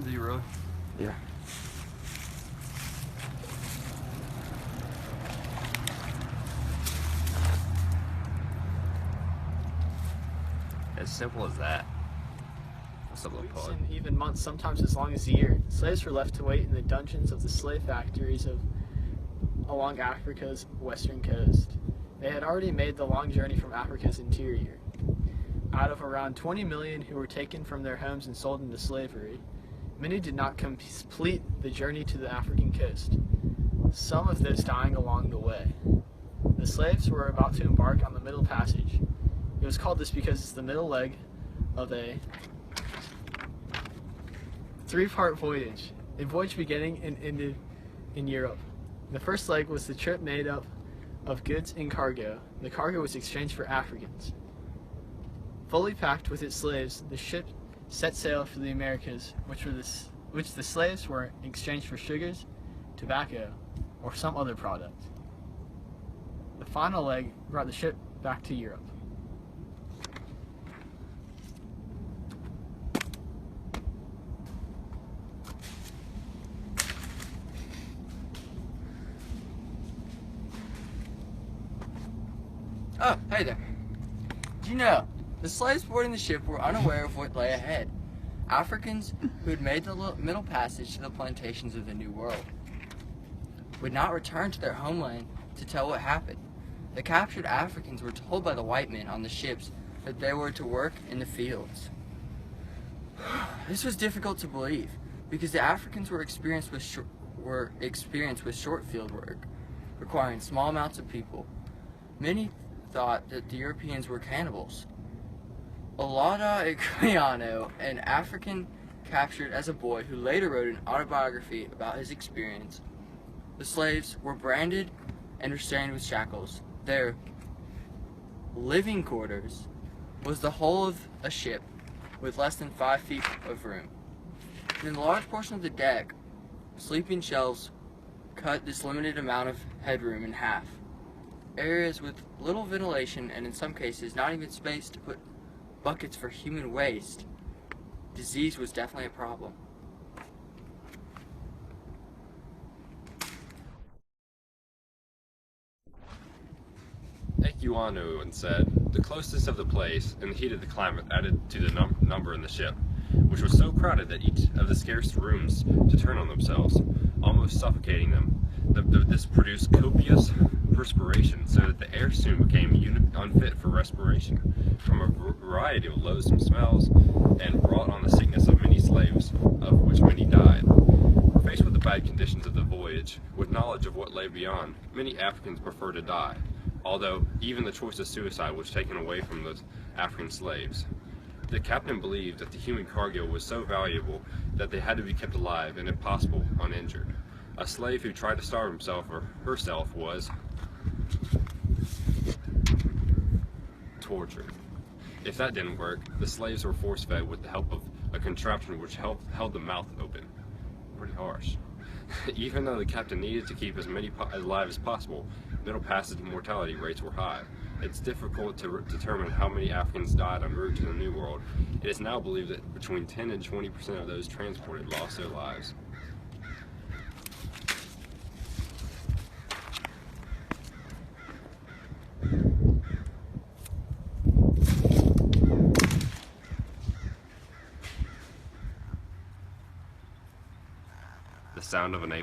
0. Yeah. As simple as that. What's up, little pod? And even months, sometimes as long as a year, slaves were left to wait in the dungeons of the slave factories along Africa's western coast. They had already made the long journey from Africa's interior. Out of around 20 million who were taken from their homes and sold into slavery, many did not complete the journey to the African coast, some of those dying along the way. The slaves were about to embark on the Middle Passage. It was called this because it's the middle leg of a 3-part voyage, a voyage beginning and ended in Europe. The first leg was the trip made up of goods and cargo. The cargo was exchanged for Africans. Fully packed with its slaves, the ship set sail for the Americas, which the slaves were exchanged for sugars, tobacco, or some other product. The final leg brought the ship back to Europe. Oh, hey there. Did you know, the slaves boarding the ship were unaware of what lay ahead. Africans who had made the Middle Passage to the plantations of the New World would not return to their homeland to tell what happened. The captured Africans were told by the white men on the ships that they were to work in the fields. This was difficult to believe because the Africans were experienced with short field work, requiring small amounts of people. Many thought that the Europeans were cannibals. Olada Equiano, an African captured as a boy who later wrote an autobiography about his experience. The slaves were branded and restrained with shackles. Their living quarters was the hull of a ship with less than 5 feet of room. In the large portion of the deck, sleeping shelves cut this limited amount of headroom in half. Areas with little ventilation and in some cases not even space to put buckets for human waste. Disease was definitely a problem. Equiano said, the closeness of the place and the heat of the climate added to the number in the ship, which was so crowded that each of the scarce rooms to turn on themselves, almost suffocating them. This produced copious perspiration, so that the air soon became unfit for respiration from a variety of loathsome smells, and brought on the sickness of many slaves, of which many died. Faced with the bad conditions of the voyage, with knowledge of what lay beyond, many Africans preferred to die, although even the choice of suicide was taken away from the African slaves. The captain believed that the human cargo was so valuable that they had to be kept alive and, if possible, uninjured. A slave who tried to starve himself or herself was tortured. If that didn't work, the slaves were force-fed with the help of a contraption which held the mouth open. Pretty harsh. Even though the captain needed to keep as many alive as possible, Middle Passage mortality rates were high. It's difficult to determine how many Africans died en route to the New World. It is now believed that between 10 and 20% of those transported lost their lives. The sound of an A+.